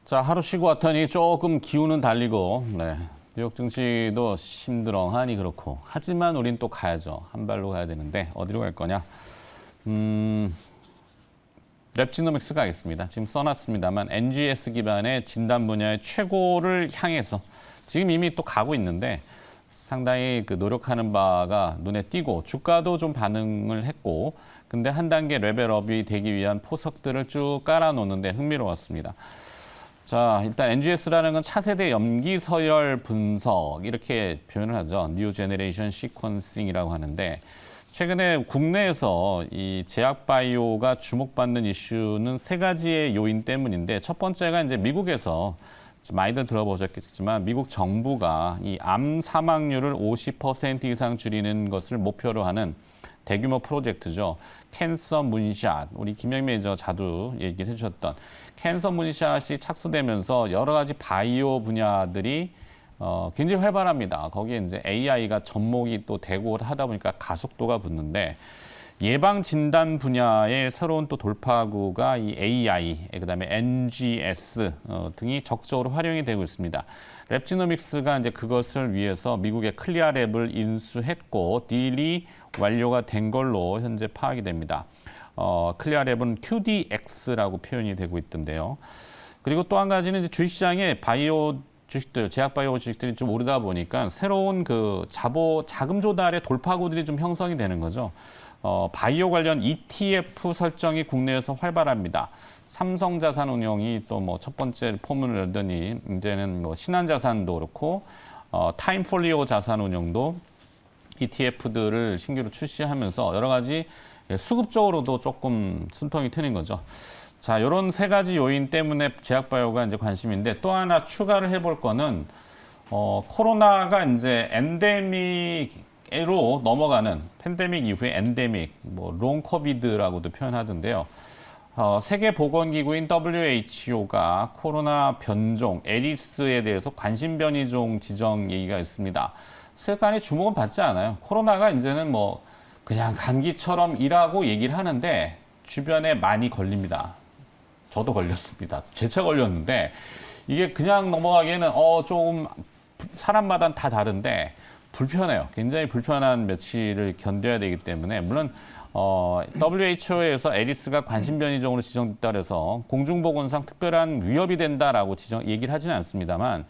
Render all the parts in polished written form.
자, 하루 쉬고 왔더니 조금 기운은 달리고, 네. 뉴욕 증시도 심드렁하니 그렇고. 하지만 우린 또 가야죠. 한 발로 가야 되는데, 어디로 갈 거냐? 랩지노믹스 가겠습니다. 지금 써놨습니다만, NGS 기반의 진단 분야의 최고를 향해서 지금 이미 또 가고 있는데, 상당히 그 노력하는 바가 눈에 띄고, 주가도 좀 반응을 했고, 근데 한 단계 레벨업이 되기 위한 포석들을 쭉 깔아놓는데 흥미로웠습니다. 자, 일단 NGS라는 건 차세대 염기 서열 분석 이렇게 표현을 하죠. New Generation Sequencing이라고 하는데 최근에 국내에서 이 제약 바이오가 주목받는 이슈는 세 가지의 요인 때문인데 첫 번째가 이제 미국에서 많이들 들어보셨겠지만 미국 정부가 이 암 사망률을 50% 이상 줄이는 것을 목표로 하는 대규모 프로젝트죠. 캔서 문샷, 우리 김영미 매니저 자주 얘기를 해주셨던 캔서 문샷이 착수되면서 여러 가지 바이오 분야들이 굉장히 활발합니다. 거기에 이제 AI가 접목이 또 되고 하다 보니까 가속도가 붙는데 예방 진단 분야의 새로운 또 돌파구가 이 AI, 그다음에 NGS 등이 적극적으로 활용이 되고 있습니다. 랩지노믹스가 이제 그것을 위해서 미국의 클리아랩을 인수했고 딜이 완료가 된 걸로 현재 파악이 됩니다. 클리아랩은 QDX라고 표현이 되고 있던데요. 그리고 또 한 가지는 이제 주식시장에 바이오 주식들, 제약 바이오 주식들이 좀 오르다 보니까 새로운 그 자금 조달의 돌파구들이 좀 형성이 되는 거죠. 바이오 관련 ETF 설정이 국내에서 활발합니다. 삼성자산운용이 또 뭐 첫 번째 포문을 열더니 이제는 뭐 신한자산도 그렇고 타임폴리오 자산운용도 ETF들을 신규로 출시하면서 여러 가지 수급적으로도 조금 숨통이 트는 거죠. 자, 이런 세 가지 요인 때문에 제약바이오가 이제 관심인데 또 하나 추가를 해볼 거는 코로나가 이제 엔데믹으로 넘어가는 팬데믹 이후에 엔데믹, 뭐 롱코비드라고도 표현하던데요. 세계보건기구인 WHO가 코로나 변종, 에리스에 대해서 관심 변이종 지정 얘기가 있습니다. 세간의 주목은 받지 않아요. 코로나가 이제는 뭐 그냥 감기처럼이라고 얘기를 하는데 주변에 많이 걸립니다. 저도 걸렸습니다. 재차 걸렸는데 이게 그냥 넘어가기에는 조금 사람마다 다 다른데 불편해요. 굉장히 불편한 며칠을 견뎌야 되기 때문에 물론 WHO에서 에리스가 관심 변이종으로 지정됐다 그래서 공중보건상 특별한 위협이 된다라고 얘기를 하지는 않습니다만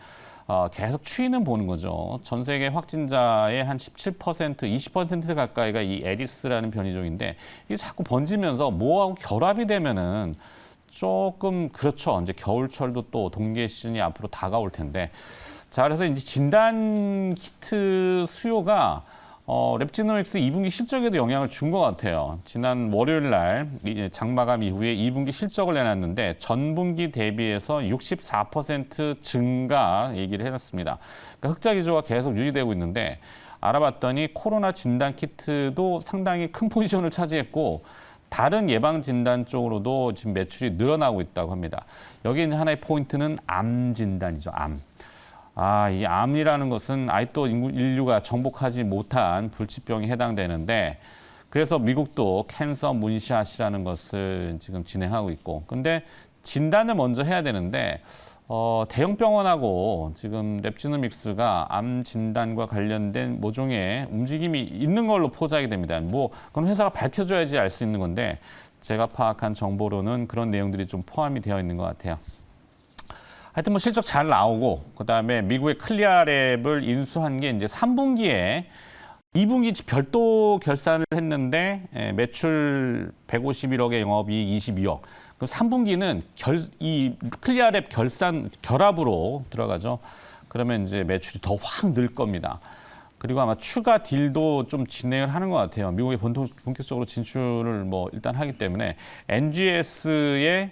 계속 추이는 보는 거죠. 전 세계 확진자의 한 17%, 20% 가까이가 이 에리스라는 변이종인데 이게 자꾸 번지면서 뭐하고 결합이 되면은 조금 그렇죠. 이제 겨울철도 또 동계 시즌이 앞으로 다가올 텐데 자 그래서 이제 진단 키트 수요가 랩지노믹스 2분기 실적에도 영향을 준 것 같아요. 지난 월요일 날 장마감 이후에 2분기 실적을 내놨는데 전분기 대비해서 64% 증가 얘기를 해놨습니다. 그러니까 흑자 기조가 계속 유지되고 있는데 알아봤더니 코로나 진단 키트도 상당히 큰 포지션을 차지했고 다른 예방 진단 쪽으로도 지금 매출이 늘어나고 있다고 합니다. 여기 이제 하나의 포인트는 암 진단이죠. 암. 이 암이라는 것은 아직도 인류가 정복하지 못한 불치병에 해당되는데 그래서 미국도 캔서 문샷이라는 것을 지금 진행하고 있고 근데 진단을 먼저 해야 되는데 대형 병원하고 지금 랩지노믹스가 암 진단과 관련된 모종의 움직임이 있는 걸로 포착이 됩니다. 뭐 그럼 회사가 밝혀줘야지 알 수 있는 건데 제가 파악한 정보로는 그런 내용들이 좀 포함이 되어 있는 것 같아요. 하여튼 뭐 실적 잘 나오고 그다음에 미국의 클리아랩을 인수한 게 이제 3분기에 2분기 별도 결산을 했는데 매출 151억에 영업이익 22억. 그럼 3분기는 이 클리아랩 결합으로 들어가죠. 그러면 이제 매출이 더 확 늘 겁니다. 그리고 아마 추가 딜도 좀 진행을 하는 것 같아요. 미국에 본격적으로 진출을 뭐 일단 하기 때문에 NGS의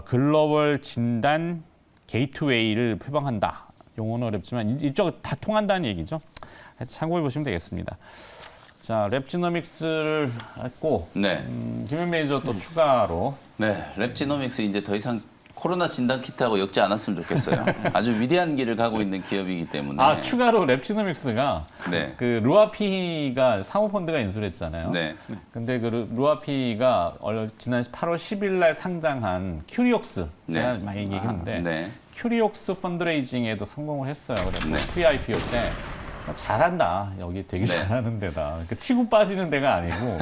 글로벌 진단 게이트웨이를 표방한다. 용어는 어렵지만 이쪽 다 통한다는 얘기죠. 참고해 보시면 되겠습니다. 자, 랩지노믹스를 했고 네. 김현 매니저 또 추가로 네, 랩지노믹스 이제 더 이상 코로나 진단 키트하고 엮지 않았으면 좋겠어요. 아주 위대한 길을 가고 있는 기업이기 때문에. 아, 추가로 랩지노믹스가 네. 그 루아피가 사모펀드가 인수를 했잖아요. 네. 근데 그 루아피가 지난 8월 10일 날 상장한 큐리옥스 제가 네. 많이 얘기했는데 네. 큐리옥스 펀드레이징에도 성공을 했어요. 그래서 네. pre-IPO 때 잘한다. 여기 되게 네. 잘하는 데다. 치고 빠지는 데가 아니고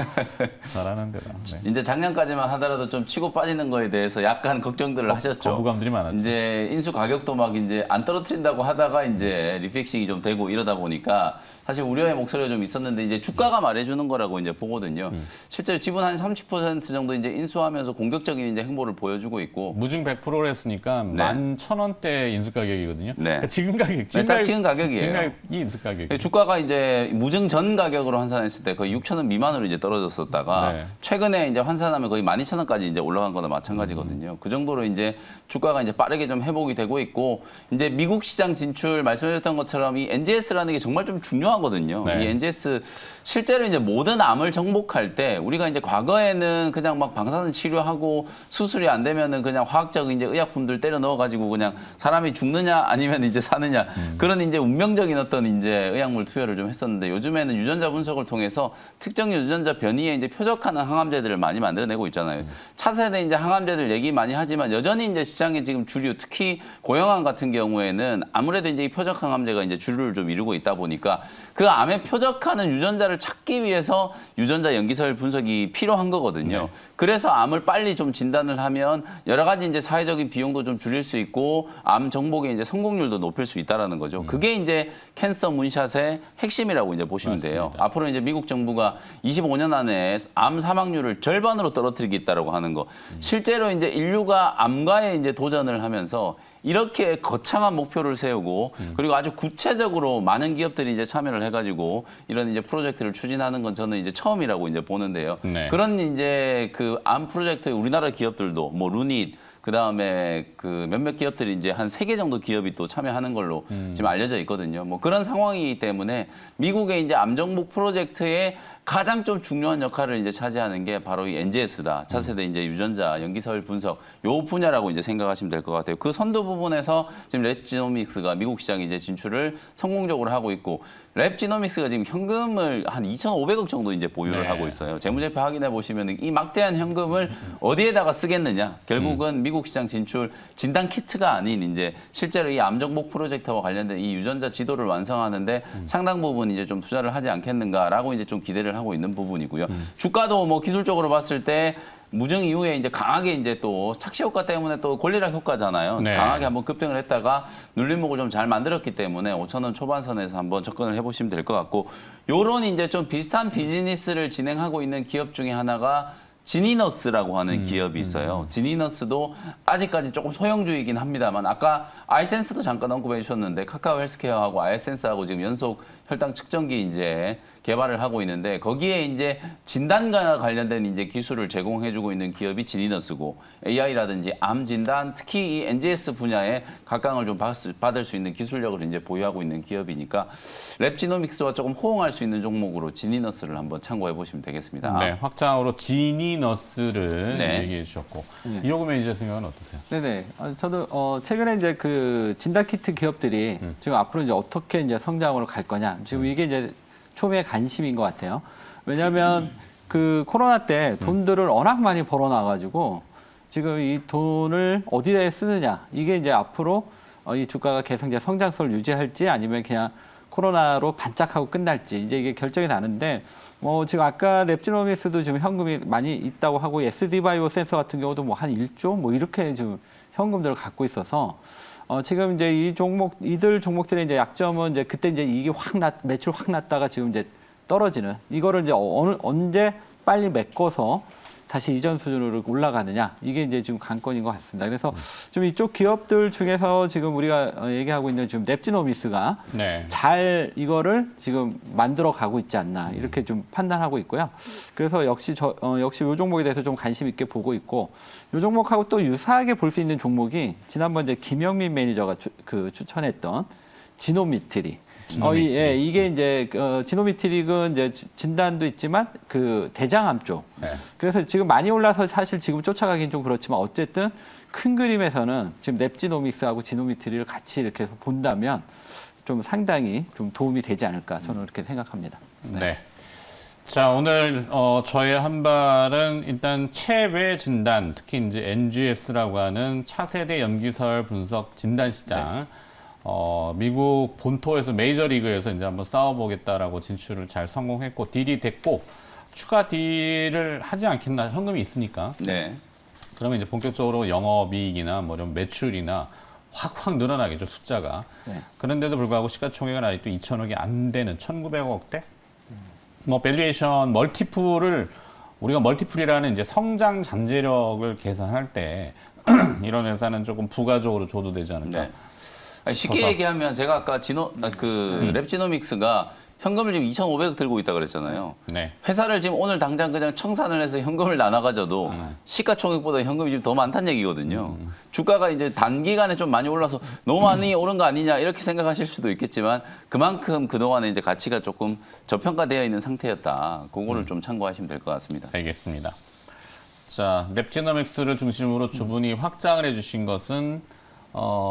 잘하는 데다. 네. 이제 작년까지만 하더라도 좀 치고 빠지는 거에 대해서 약간 걱정들을 하셨죠. 거부감들이 많았죠. 이제 인수 가격도 막 이제 안 떨어뜨린다고 하다가 이제 리픽싱이 좀 되고 이러다 보니까 사실 우려의 목소리가 좀 있었는데 이제 주가가 말해주는 거라고 이제 보거든요. 실제로 지분 한 30% 정도 이제 인수하면서 공격적인 이제 행보를 보여주고 있고 무증 100%를 했으니까 네. 11,000원대 인수 가격이거든요. 네. 그러니까 지금 가격, 딱 지금 가격이에요. 지금 가격이 인수 가격. 주가가 이제 무증 전 가격으로 환산했을 때 거의 6,000원 미만으로 이제 떨어졌었다가 네. 최근에 이제 환산하면 거의 12,000원까지 이제 올라간 거나 마찬가지거든요. 그 정도로 이제 주가가 이제 빠르게 좀 회복이 되고 있고 이제 미국 시장 진출 말씀해주셨던 것처럼 이 NGS라는 게 정말 좀 중요하거든요. 네. 이 NGS 실제로 이제 모든 암을 정복할 때 우리가 이제 과거에는 그냥 막 방사선 치료하고 수술이 안 되면은 그냥 화학적 이제 의약품들 때려 넣어가지고 그냥 사람이 죽느냐 아니면 이제 사느냐 그런 이제 운명적인 어떤 이제 의약물 투여를 좀 했었는데 요즘에는 유전자 분석을 통해서 특정 유전자 변이에 이제 표적하는 항암제들을 많이 만들어내고 있잖아요. 차세대 이제 항암제들 얘기 많이 하지만 여전히 이제 시장에 지금 주류 특히 고형암 같은 경우에는 아무래도 이제 이 표적 항암제가 이제 주류를 좀 이루고 있다 보니까 그 암에 표적하는 유전자를 찾기 위해서 유전자 연기설 분석이 필요한 거거든요. 네. 그래서 암을 빨리 좀 진단을 하면 여러 가지 이제 사회적인 비용도 좀 줄일 수 있고 암 정복의 이제 성공률도 높일 수 있다라는 거죠. 그게 이제 캔서 문샷의 핵심이라고 이제 보시면 돼요. 맞습니다. 앞으로 이제 미국 정부가 25년 안에 암 사망률을 절반으로 떨어뜨리겠다라고 하는 거. 실제로 이제 인류가 암과의 이제 도전을 하면서 이렇게 거창한 목표를 세우고 그리고 아주 구체적으로 많은 기업들이 이제 참여를 해가지고 이런 이제 프로젝트를 추진하는 건 저는 이제 처음이라고 이제 보는데요. 네. 그런 이제 그 암 프로젝트에 우리나라 기업들도 뭐 루닛 그다음에 그 몇몇 기업들이 이제 한 3개 정도 기업이 또 참여하는 걸로 지금 알려져 있거든요. 뭐 그런 상황이기 때문에 미국의 이제 암 정복 프로젝트에 가장 좀 중요한 역할을 이제 차지하는 게 바로 이 NGS다. 차세대 이제 유전자 연기설 분석 요 분야라고 이제 생각하시면 될 것 같아요. 그 선두 부분에서 지금 랩지노믹스가 미국 시장에 이제 진출을 성공적으로 하고 있고 랩지노믹스가 지금 현금을 한 2,500억 정도 이제 보유를 네. 하고 있어요. 재무제표 확인해 보시면 이 막대한 현금을 어디에다가 쓰겠느냐? 결국은 미국 시장 진출 진단 키트가 아닌 이제 실제로 이 암 정복 프로젝트와 관련된 이 유전자 지도를 완성하는데 상당 부분 이제 좀 투자를 하지 않겠는가라고 이제 좀 기대를 하고 있는 부분이고요. 주가도 뭐 기술적으로 봤을 때 무증 이후에 이제 강하게 이제 또 착시 효과 때문에 또 권리락 효과잖아요. 네. 강하게 한번 급등을 했다가 눌림목을 좀 잘 만들었기 때문에 5,000원 초반선에서 한번 접근을 해보시면 될 것 같고 요런 이제 좀 비슷한 비즈니스를 진행하고 있는 기업 중에 하나가 지니너스라고 하는 기업이 있어요. 지니너스도 아직까지 조금 소형주이긴 합니다만 아까 아이센스도 잠깐 언급해 주셨는데 카카오 헬스케어하고 아이센스하고 지금 연속 혈당 측정기 이제 개발을 하고 있는데 거기에 이제 진단과 관련된 이제 기술을 제공해주고 있는 기업이 지니너스고 AI라든지 암 진단 특히 이 NGS 분야에 각광을 좀 받을 수 있는 기술력을 이제 보유하고 있는 기업이니까 랩지노믹스와 조금 호응할 수 있는 종목으로 지니너스를 한번 참고해 보시면 되겠습니다. 네, 확장으로 지니너스를 네. 얘기해 주셨고 이호구 매니저 생각은 어떠세요? 네네. 저도 최근에 이제 그 진단 키트 기업들이 지금 앞으로 이제 어떻게 이제 성장으로 갈 거냐. 지금 이게 이제 초미의 관심인 것 같아요. 왜냐하면 그 코로나 때 돈들을 워낙 많이 벌어놔가지고 지금 이 돈을 어디에 쓰느냐. 이게 이제 앞으로 이 주가가 계속 이제 성장세를 유지할지 아니면 그냥 코로나로 반짝하고 끝날지 이제 이게 결정이 나는데 뭐 지금 아까 랩지노믹스도 지금 현금이 많이 있다고 하고 SD바이오 센서 같은 경우도 뭐 한 1조 뭐 이렇게 지금 현금들을 갖고 있어서 지금 이제 이들 종목들의 이제 약점은 이제 그때 이제 이게 매출 확 났다가 지금 이제 떨어지는 이거를 이제 언제 빨리 메꿔서 다시 이전 수준으로 올라가느냐 이게 이제 지금 관건인 것 같습니다. 그래서 좀 이쪽 기업들 중에서 지금 우리가 얘기하고 있는 지금 랩지노믹스가 네. 잘 이거를 지금 만들어 가고 있지 않나 이렇게 좀 판단하고 있고요. 그래서 역시 역시 이 종목에 대해서 좀 관심 있게 보고 있고 이 종목하고 또 유사하게 볼 수 있는 종목이 지난번 이제 김영민 매니저가 추천했던 지노미트리. 이게 이제 지노미트릭은 이제 진단도 있지만 그 대장암 쪽. 네. 그래서 지금 많이 올라서 사실 지금 쫓아가긴 좀 그렇지만 어쨌든 큰 그림에서는 지금 랩지노믹스하고 지노미트리를 같이 이렇게 본다면 좀 상당히 좀 도움이 되지 않을까 저는 그렇게 생각합니다. 네. 자, 오늘 저의 한 발은 일단 체외 진단, 특히 이제 NGS라고 하는 차세대 염기설 분석 진단 시장. 미국 본토에서 메이저리그에서 이제 한번 싸워보겠다라고 진출을 잘 성공했고 딜이 됐고 추가 딜을 하지 않겠나 현금이 있으니까. 네. 그러면 이제 본격적으로 영업이익이나 뭐 이런 매출이나 확 늘어나겠죠 숫자가. 네. 그런데도 불구하고 시가총액은 아직도 2천억이 안 되는 1,900억대. 뭐 밸류에이션 멀티플을 우리가 멀티플이라는 이제 성장 잠재력을 계산할 때 이런 회사는 조금 부가적으로 줘도 되지 않을까. 네. 아니, 쉽게 싶어서. 얘기하면 제가 아까 랩지노믹스가 현금을 지금 2,500억 들고 있다 그랬잖아요. 네. 회사를 지금 오늘 당장 그냥 청산을 해서 현금을 나눠가져도 시가총액보다 현금이 지금 더 많다는 얘기거든요. 주가가 이제 단기간에 좀 많이 올라서 너무 많이 오른 거 아니냐 이렇게 생각하실 수도 있겠지만 그만큼 그동안에 이제 가치가 조금 저평가되어 있는 상태였다. 그거를 좀 참고하시면 될 것 같습니다. 알겠습니다. 자, 랩지노믹스를 중심으로 두 분이 확장을 해주신 것은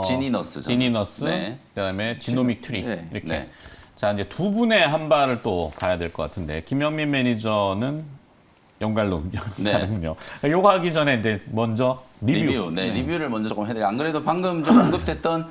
지니너스죠. 지니너스, 네. 그다음에 지노믹 트리 네. 이렇게. 네. 자, 이제 두 분의 한 발을 또 가야 될 것 같은데 김영민 매니저는 연갈로 네. 가는군요. 요거 하기 전에 이제 먼저 리뷰. 네, 리뷰를 먼저 조금 해드려요. 안 그래도 방금 좀 언급했던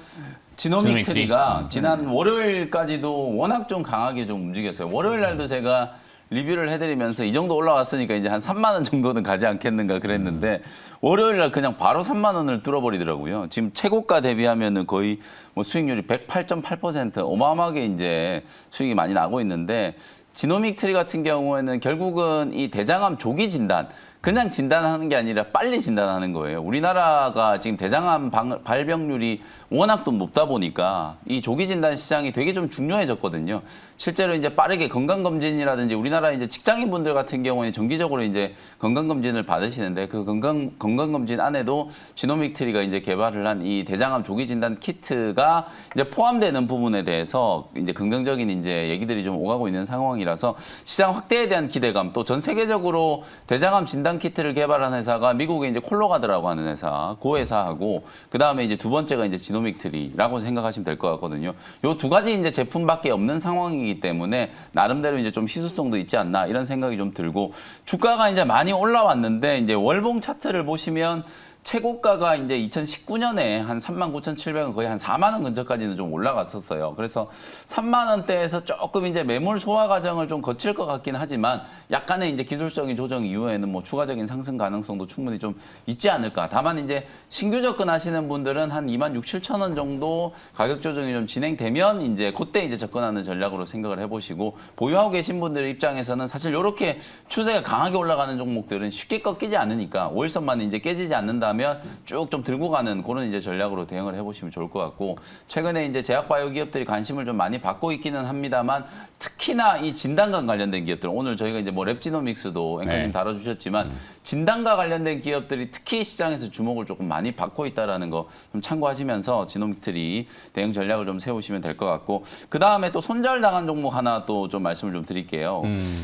지노믹 트리가 지난 월요일까지도 워낙 좀 강하게 좀 움직였어요. 월요일 날도 제가 리뷰를 해드리면서 이 정도 올라왔으니까 이제 한 3만 원 정도는 가지 않겠는가 그랬는데 월요일 날 그냥 바로 3만 원을 뚫어버리더라고요. 지금 최고가 대비하면은 거의 뭐 수익률이 108.8% 어마어마하게 이제 수익이 많이 나고 있는데 지노믹 트리 같은 경우에는 결국은 이 대장암 조기 진단 그냥 진단하는 게 아니라 빨리 진단하는 거예요. 우리나라가 지금 대장암 발병률이 워낙 또 높다 보니까 이 조기 진단 시장이 되게 좀 중요해졌거든요. 실제로 이제 빠르게 건강검진이라든지 우리나라 이제 직장인분들 같은 경우에 정기적으로 이제 건강검진을 받으시는데 그 건강검진 안에도 지노믹 트리가 이제 개발을 한 이 대장암 조기 진단 키트가 이제 포함되는 부분에 대해서 이제 긍정적인 이제 얘기들이 좀 오가고 있는 상황이라서 시장 확대에 대한 기대감 또 전 세계적으로 대장암 진단 키트를 개발한 회사가 미국의 이제 콜로가드라고 하는 회사, 그 회사하고 그 다음에 이제 두 번째가 이제 지노믹 트리라고 생각하시면 될 것 같거든요. 요 두 가지 이제 제품밖에 없는 상황이기 때문에 나름대로 이제 좀 희소성도 있지 않나 이런 생각이 좀 들고 주가가 이제 많이 올라왔는데 이제 월봉 차트를 보시면 최고가가 이제 2019년에 한 39,700원 거의 한 4만 원 근처까지는 좀 올라갔었어요. 그래서 3만 원대에서 조금 이제 매물 소화 과정을 좀 거칠 것 같긴 하지만 약간의 이제 기술적인 조정 이후에는 뭐 추가적인 상승 가능성도 충분히 좀 있지 않을까. 다만 이제 신규 접근하시는 분들은 한 26,700원 정도 가격 조정이 좀 진행되면 이제 그때 이제 접근하는 전략으로 생각을 해보시고 보유하고 계신 분들 입장에서는 사실 이렇게 추세가 강하게 올라가는 종목들은 쉽게 꺾이지 않으니까 5일선만 이제 깨지지 않는다면 쭉 좀 들고 가는 그런 이제 전략으로 대응을 해보시면 좋을 것 같고 최근에 이제 제약바이오 기업들이 관심을 좀 많이 받고 있기는 합니다만 특히나 이 진단과 관련된 기업들 오늘 저희가 이제 뭐 랩지노믹스도 앵커님 네. 다뤄주셨지만 진단과 관련된 기업들이 특히 시장에서 주목을 조금 많이 받고 있다라는 거 좀 참고하시면서 지노믹트리 대응 전략을 좀 세우시면 될 것 같고 그 다음에 또 손절당한 종목 하나 또 좀 말씀을 좀 드릴게요.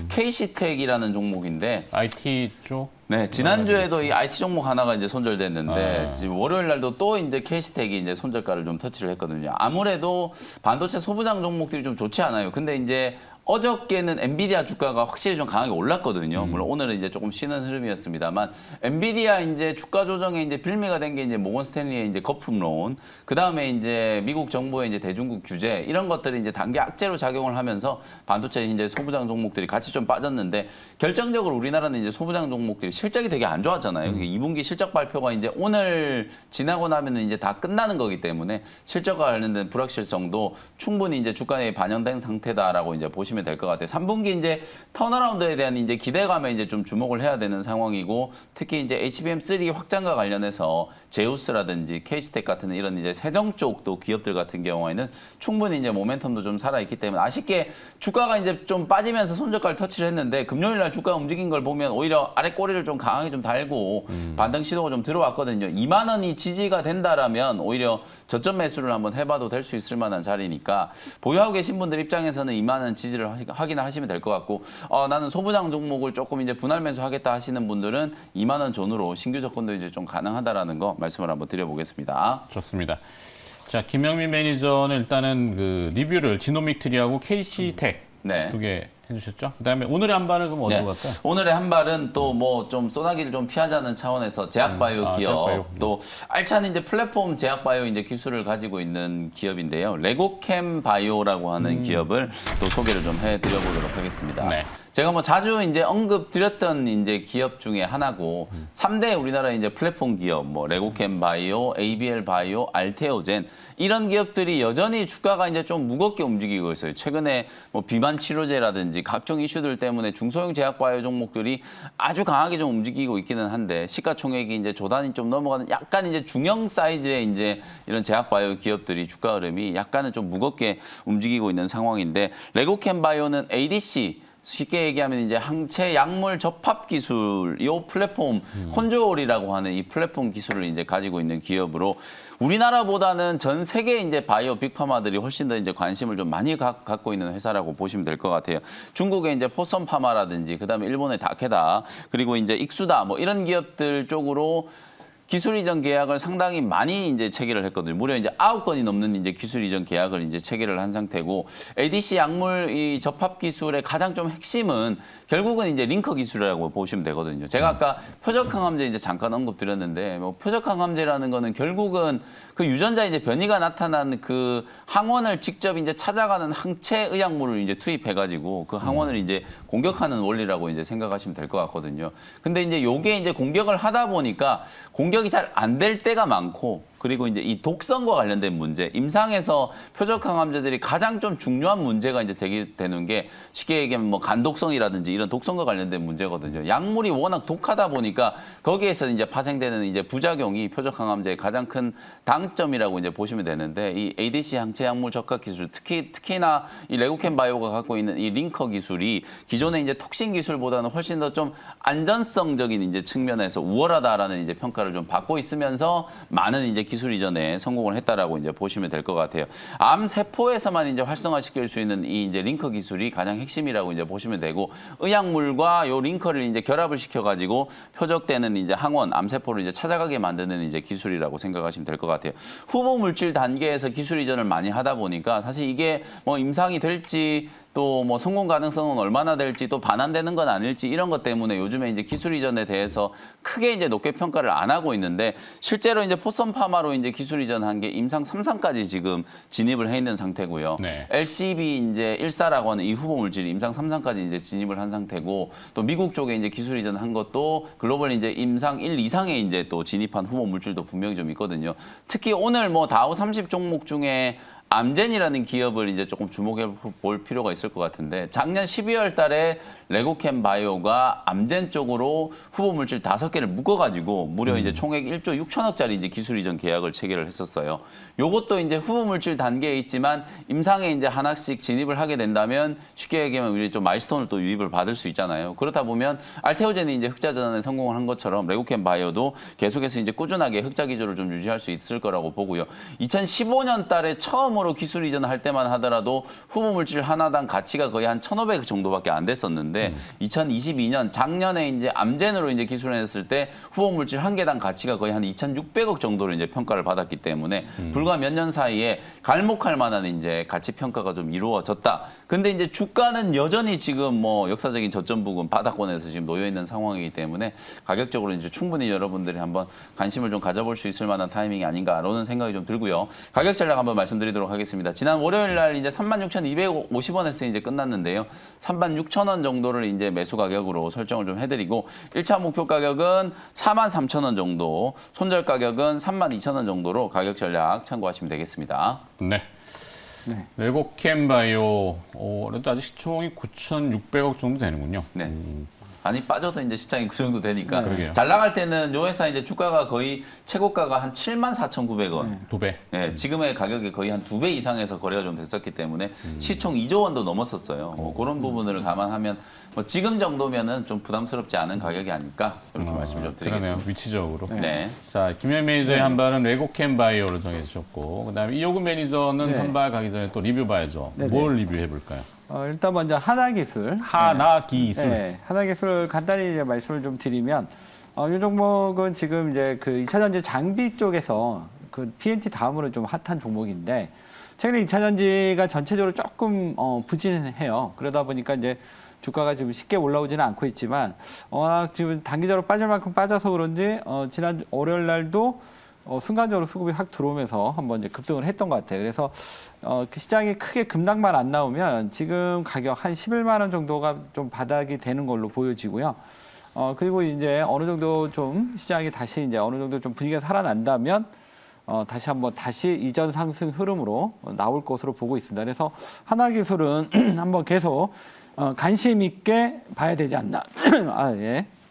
KC텍이라는 종목인데 IT 쪽. 네, 지난주에도 이 IT 종목 하나가 이제 손절됐는데 아. 지금 월요일 날도 또 이제 KC텍이 이제 손절가를 좀 터치를 했거든요. 아무래도 반도체 소부장 종목들이 좀 좋지 않아요. 근데 이제 어저께는 엔비디아 주가가 확실히 좀 강하게 올랐거든요. 물론 오늘은 이제 조금 쉬는 흐름이었습니다만 엔비디아 이제 주가 조정에 이제 빌미가 된 게 이제 모건 스탠리의 이제 거품론, 그 다음에 이제 미국 정부의 이제 대중국 규제 이런 것들이 이제 단기 악재로 작용을 하면서 반도체 이제 소부장 종목들이 같이 좀 빠졌는데 결정적으로 우리나라는 이제 소부장 종목들이 실적이 되게 안 좋았잖아요. 2분기 실적 발표가 이제 오늘 지나고 나면은 이제 다 끝나는 거기 때문에 실적과 관련된 불확실성도 충분히 이제 주가에 반영된 상태다라고 이제 보시면 될 것 같아요. 3분기 이제 턴어라운드에 대한 이제 기대감에 이제 좀 주목을 해야 되는 상황이고 특히 이제 HBM3 확장과 관련해서 제우스라든지 KC텍 같은 이런 이제 세정 쪽도 기업들 같은 경우에는 충분히 이제 모멘텀도 좀 살아있기 때문에 아쉽게 주가가 이제 좀 빠지면서 손절가를 터치를 했는데 금요일 날 주가 움직인 걸 보면 오히려 아래 꼬리를 좀 강하게 좀 달고 반등 시도가 좀 들어왔거든요. 2만 원이 지지가 된다라면 오히려 저점 매수를 한번 해봐도 될 수 있을 만한 자리니까 보유하고 계신 분들 입장에서는 2만 원 지지를 가치를 확인을 하시면 될 것 같고 나는 소부장 종목을 조금 이제 분할 매수하겠다 하시는 분들은 2만 원 전후로 신규 접근도 이제 좀 가능하다라는 거 말씀을 한번 드려보겠습니다. 좋습니다. 자, 김영민 매니저는 일단은 그 리뷰를 지노믹트리하고 KC텍 네. 두 개 해주셨죠. 그다음에 오늘의 한 발은 그럼 어디로 갈까요? 오늘의 한 발은 또 뭐 좀 소나기를 좀 피하자는 차원에서 제약바이오 기업, 제약바이오. 또 알찬 이제 플랫폼 제약바이오 이제 기술을 가지고 있는 기업인데요. 레고캠 바이오라고 하는 기업을 또 소개를 좀 해드려보도록 하겠습니다. 네. 제가 뭐 자주 이제 언급드렸던 이제 기업 중에 하나고 3대 우리나라 이제 플랫폼 기업 뭐 레고캠 바이오, ABL 바이오, 알테오젠 이런 기업들이 여전히 주가가 이제 좀 무겁게 움직이고 있어요. 최근에 뭐 비만 치료제라든지 각종 이슈들 때문에 중소형 제약 바이오 종목들이 아주 강하게 좀 움직이고 있기는 한데 시가총액이 이제 조단이 좀 넘어가는 약간 이제 중형 사이즈의 이제 이런 제약 바이오 기업들이 주가 흐름이 약간은 좀 무겁게 움직이고 있는 상황인데 레고캠 바이오는 ADC 쉽게 얘기하면 이제 항체 약물 접합 기술, 이 플랫폼 콘조올이라고 하는 이 플랫폼 기술을 이제 가지고 있는 기업으로 우리나라보다는 전 세계 이제 바이오 빅파마들이 훨씬 더 이제 관심을 좀 많이 갖고 있는 회사라고 보시면 될 것 같아요. 중국의 이제 포선 파마라든지 그다음에 일본의 다케다 그리고 이제 익수다 뭐 이런 기업들 쪽으로 기술 이전 계약을 상당히 많이 이제 체결을 했거든요. 무려 이제 9건이 넘는 이제 기술 이전 계약을 이제 체결을 한 상태고 ADC 약물 이 접합 기술의 가장 좀 핵심은 결국은 이제 링커 기술이라고 보시면 되거든요. 제가 아까 표적 항암제 이제 잠깐 언급드렸는데 뭐 표적 항암제라는 거는 결국은 그 유전자 이제 변이가 나타난 그 항원을 직접 이제 찾아가는 항체 의약물을 이제 투입해 가지고 그 항원을 이제 공격하는 원리라고 이제 생각하시면 될 것 같거든요. 근데 이제 요게 이제 공격을 하다 보니까 공격이 잘 안 될 때가 많고 그리고 이제 이 독성과 관련된 문제, 임상에서 표적 항암제들이 가장 좀 중요한 문제가 이제 되는 게 쉽게 얘기하면 뭐 간독성이라든지 이런 독성과 관련된 문제거든요. 약물이 워낙 독하다 보니까 거기에서 이제 파생되는 이제 부작용이 표적 항암제의 가장 큰 당점이라고 이제 보시면 되는데 이 ADC 항체 약물 적합 기술, 특히나 이 레고캠 바이오가 갖고 있는 이 링커 기술이 기존의 이제 톡신 기술보다는 훨씬 더 좀 안전성적인 이제 측면에서 우월하다라는 이제 평가를 좀 받고 있으면서 많은 이제 기술 이전에 성공을 했다라고 이제 보시면 될 것 같아요. 암 세포에서만 이제 활성화시킬 수 있는 이 이제 링커 기술이 가장 핵심이라고 이제 보시면 되고 의약물과 요 링커를 이제 결합을 시켜가지고 표적되는 이제 항원 암 세포를 이제 찾아가게 만드는 이제 기술이라고 생각하시면 될 것 같아요. 후보 물질 단계에서 기술 이전을 많이 하다 보니까 사실 이게 뭐 임상이 될지 또 뭐 성공 가능성은 얼마나 될지 또 반환되는 건 아닐지 이런 것 때문에 요즘에 이제 기술 이전에 대해서 크게 이제 높게 평가를 안 하고 있는데 실제로 이제 포선 파마로 이제 기술 이전한 게 임상 3상까지 지금 진입을 해 있는 상태고요. 네. LCB 이제 14라고 하는 이 후보 물질이 임상 3상까지 이제 진입을 한 상태고 또 미국 쪽에 이제 기술 이전한 것도 글로벌 이제 임상 1 이상에 이제 또 진입한 후보 물질도 분명히 좀 있거든요. 특히 오늘 뭐 다우 30 종목 중에 암젠이라는 기업을 이제 조금 주목해 볼 필요가 있을 것 같은데 작년 12월 달에 레고캠 바이오가 암젠 쪽으로 후보 물질 5개를 묶어가지고 무려 이제 총액 1조 6천억짜리 이제 기술 이전 계약을 체결을 했었어요. 요것도 이제 후보 물질 단계에 있지만 임상에 이제 하나씩 진입을 하게 된다면 쉽게 얘기하면 우리 좀 마일스톤을 또 유입을 받을 수 있잖아요. 그렇다 보면 알테오젠이 이제 흑자 전환에 성공을 한 것처럼 레고캠 바이오도 계속해서 이제 꾸준하게 흑자 기조를 좀 유지할 수 있을 거라고 보고요. 2015년 달에 처음으로 기술 이전을 할 때만 하더라도 후보 물질 하나당 가치가 거의 한 1,500 정도밖에 안 됐었는데 2022년 작년에 이제 암젠으로 이제 기술했을 때 후보 물질 한 개당 가치가 거의 한 2,600억 정도로 이제 평가를 받았기 때문에 불과 몇 년 사이에 갈목할 만한 이제 가치 평가가 좀 이루어졌다. 근데 이제 주가는 여전히 지금 뭐 역사적인 저점 부근 바닥권에서 지금 놓여 있는 상황이기 때문에 가격적으로 이제 충분히 여러분들이 한번 관심을 좀 가져볼 수 있을 만한 타이밍이 아닌가라는 생각이 좀 들고요. 가격 전략 한번 말씀드리도록 하겠습니다. 지난 월요일 날 이제 36,250원에서 이제 끝났는데요. 36,000원 정도를 이제 매수 가격으로 설정을 좀 해드리고 1차 목표 가격은 43,000원 정도, 손절 가격은 32,000원 정도로 가격 전략 참고하시면 되겠습니다. 네. 네. 레고캠 바이오, 그래도 아직 시총이 9,600억 정도 되는군요. 네. 많이 빠져도 이제 시장이 그 정도 되니까 그러게요. 잘 나갈 때는 요 회사 이제 주가가 거의 최고가가 한 74,900원. 두 배. 네, 지금의 가격이 거의 한 2배 이상에서 거래가 좀 됐었기 때문에 시총 2조 원도 넘었었어요. 뭐 그런 부분을 감안하면 뭐 지금 정도면은 좀 부담스럽지 않은 가격이 아닐까 이렇게 말씀을 좀 그러네요. 드리겠습니다. 위치적으로. 네. 자, 김현 매니저의 한 발은 레고캠 바이오를 정해주셨고, 그다음에 이호근 매니저는 네. 한 발 가기 전에 또 리뷰 봐야죠. 네네. 뭘 리뷰해 볼까요? 일단 먼저 하나기술. 하나기술. 네, 하나기술 간단히 이제 말씀을 좀 드리면, 이 종목은 지금 이제 그 2차전지 장비 쪽에서 그 PNT 다음으로 좀 핫한 종목인데, 최근에 2차전지가 전체적으로 조금 부진해요. 그러다 보니까 이제 주가가 지금 쉽게 올라오지는 않고 있지만, 워낙 지금 단기적으로 빠질 만큼 빠져서 그런지, 지난 월요일 날도 순간적으로 수급이 확 들어오면서 한번 이제 급등을 했던 것 같아요. 그래서 그 시장이 크게 급락만 안 나오면 지금 가격 한 11만 원 정도가 좀 바닥이 되는 걸로 보여지고요. 그리고 이제 어느 정도 좀 시장이 다시 이제 어느 정도 좀 분위기가 살아난다면 다시 한번 다시 이전 상승 흐름으로 나올 것으로 보고 있습니다. 그래서 하나기술은 한번 계속 관심 있게 봐야 되지 않나,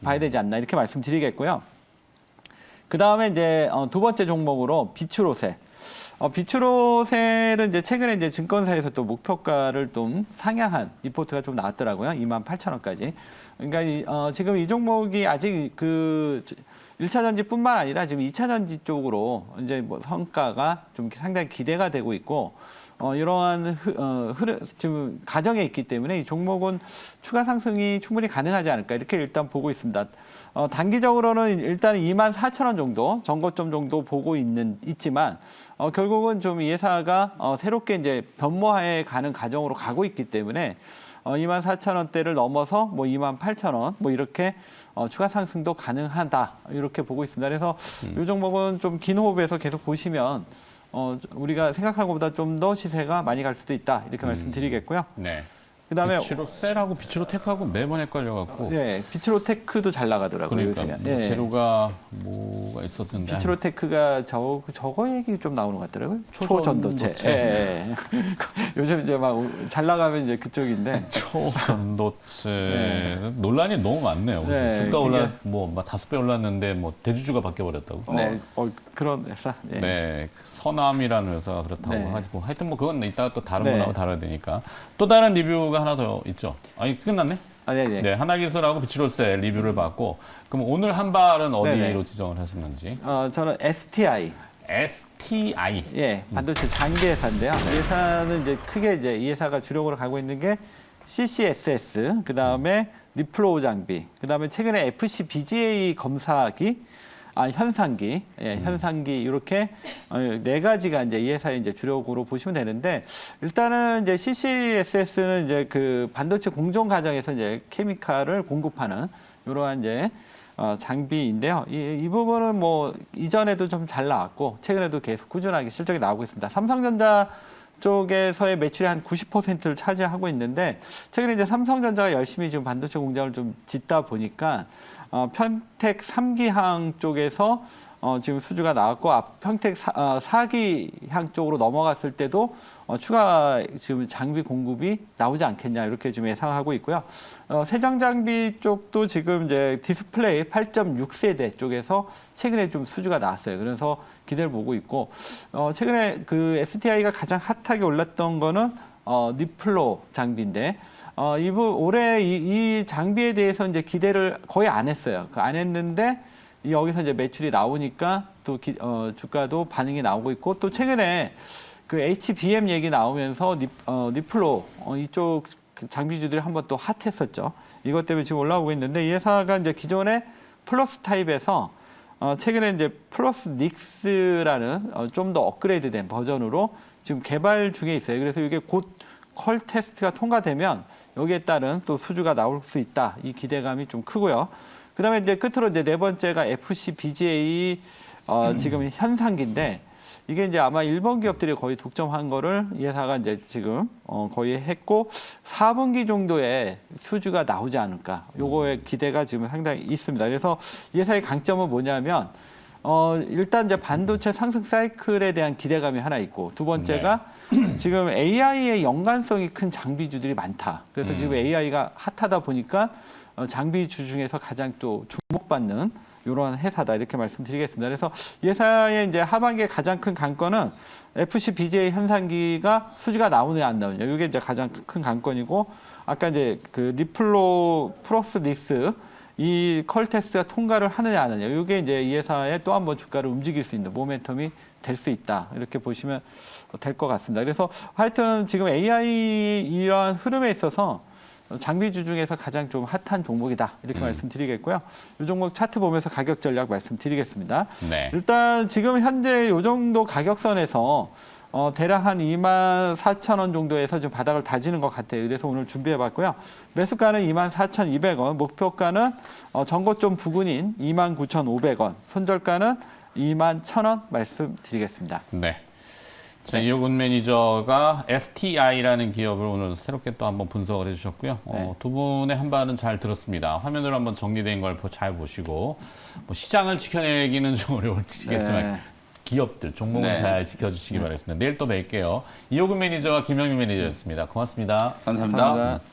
봐야 되지 않나 이렇게 말씀드리겠고요. 그 다음에 이제 두 번째 종목으로 비추로셀. 비추로셀은 이제 최근에 이제 증권사에서 또 목표가를 좀 상향한 리포트가 좀 나왔더라고요. 28,000원까지. 그러니까 지금 이 종목이 아직 그 1차 전지뿐만 아니라 지금 2차 전지 쪽으로 이제 뭐 성과가 좀 상당히 기대가 되고 있고 이러한 지금 가정에 있기 때문에 이 종목은 추가 상승이 충분히 가능하지 않을까 이렇게 일단 보고 있습니다. 단기적으로는 일단 24,000원 정도 전고점 정도 보고 있지만 결국은 좀 이 회사가 새롭게 이제 변모해 가는 과정으로 가고 있기 때문에 24,000원대를 넘어서 뭐 28,000원 뭐 이렇게 추가 상승도 가능하다 이렇게 보고 있습니다. 그래서 이 종목은 좀 긴 호흡에서 계속 보시면 우리가 생각한 것보다 좀 더 시세가 많이 갈 수도 있다 이렇게 말씀드리겠고요. 네. 그다음에 비추로셀하고 비추로테크하고 매번 헷갈려갖고. 네, 비추로테크도 잘 나가더라고요. 그러니까 요새는. 뭐 재료가 뭐가 있었는데. 비추로테크가 저거 얘기 좀 나오는 것 같더라고요. 초전도체. 초전도체. 예. 요즘 이제 막 잘 나가면 이제 그쪽인데. 초전도체 네. 논란이 너무 많네요. 네, 주가 뭐막 5배 올랐는데 뭐 대주주가 바뀌어버렸다고. 네, 그런 회사. 예. 네, 선암이라는 회사가 그렇다고 네. 하고 하여튼 뭐 그건 이따가 또 다른 네. 분하고 다뤄야 되니까 또 다른 리뷰가 하나 더 있죠. 아니 끝났네? 네네. 네, 하나기술하고 비추로셀 리뷰를 받고 그럼 오늘 한 발은 어디로 네네. 지정을 하셨는지? 저는 STI. STI. 예, 반도체 장비 회사인데요. 이 회사는 이제 크게 이제 이 회사가 주력으로 가고 있는 게 CCSS, 그 다음에 니플로우 장비, 그 다음에 최근에 FC BGA 검사기, 현상기, 현상기 이렇게 네 가지가 이제 이 회사의 이제 주력으로 보시면 되는데 일단은 이제 CCSS는 이제 그 반도체 공정 과정에서 이제 케미칼을 공급하는 이러한 이제 장비인데요. 이 부분은 뭐 이전에도 좀 잘 나왔고 최근에도 계속 꾸준하게 실적이 나오고 있습니다. 삼성전자 쪽에서의 매출이 한 90%를 차지하고 있는데 최근에 이제 삼성전자가 열심히 지금 반도체 공장을 좀 짓다 보니까 평택 3기항 쪽에서 지금 수주가 나왔고 평택 4기항 쪽으로 넘어갔을 때도 추가 지금 장비 공급이 나오지 않겠냐 이렇게 지금 예상하고 있고요. 세정 장비 쪽도 지금 이제 디스플레이 8.6세대 쪽에서 최근에 좀 수주가 나왔어요. 그래서 기대를 보고 있고 최근에 그 STI가 가장 핫하게 올랐던 거는 니플로 장비인데 올해 이 장비에 대해서 이제 기대를 거의 안 했어요. 안 했는데 여기서 이제 매출이 나오니까 또 주가도 반응이 나오고 있고 또 최근에 그 HBM 얘기 나오면서 니플로 이쪽 장비주들이 한번 또 핫했었죠. 이것 때문에 지금 올라오고 있는데 이 회사가 이제 기존에 플러스 타입에서 최근에 이제 플러스 닉스라는 좀 더 업그레이드된 버전으로 지금 개발 중에 있어요. 그래서 이게 곧 퀄 테스트가 통과되면 여기에 따른 또 수주가 나올 수 있다. 이 기대감이 좀 크고요. 그다음에 이제 끝으로 이제 네 번째가 FC BGA 지금 현상기인데 이게 이제 아마 일본 기업들이 거의 독점한 거를 이 회사가 이제 지금 거의 했고 4분기 정도에 수주가 나오지 않을까. 요거의 기대가 지금 상당히 있습니다. 그래서 이 회사의 강점은 뭐냐면 일단 이제 반도체 상승 사이클에 대한 기대감이 하나 있고 두 번째가 지금 AI의 연관성이 큰 장비주들이 많다. 그래서 지금 AI가 핫하다 보니까 장비주 중에서 가장 또 주목받는 이런 회사다 이렇게 말씀드리겠습니다. 그래서 이 회사의 이제 하반기에 가장 큰 관건은 FC BGA 현상기가 수주가 나오느냐 안 나오느냐 이게 이제 가장 큰 관건이고 아까 이제 그 니플로 플러스 닉스 이 컬 테스트가 통과를 하느냐 안 하느냐 이게 이제 이 회사의 또 한 번 주가를 움직일 수 있는 모멘텀이 될 수 있다. 이렇게 보시면 될 것 같습니다. 그래서 하여튼 지금 AI 이러한 흐름에 있어서 장비주 중에서 가장 좀 핫한 종목이다. 이렇게 말씀드리겠고요. 이 종목 차트 보면서 가격 전략 말씀드리겠습니다. 네. 일단 지금 현재 이 정도 가격선에서 대략 한 24,000원 정도에서 좀 바닥을 다지는 것 같아요. 그래서 오늘 준비해봤고요. 매수가는 24,200원, 목표가는 전고점 부근인 29,500원, 손절가는 21,000원 말씀드리겠습니다. 네. 자, 이호근 매니저가 STI라는 기업을 오늘 새롭게 또 한번 분석을 해주셨고요. 네. 두 분의 한발은 잘 들었습니다. 화면으로 한번 정리된 걸 잘 보시고 뭐 시장을 지켜내기는 좀 어려울지겠지만 네. 기업들, 종목을 네. 잘 지켜주시기 바라겠습니다. 내일 또 뵐게요. 이호근 매니저와 김영민 매니저였습니다. 고맙습니다. 감사합니다. 감사합니다.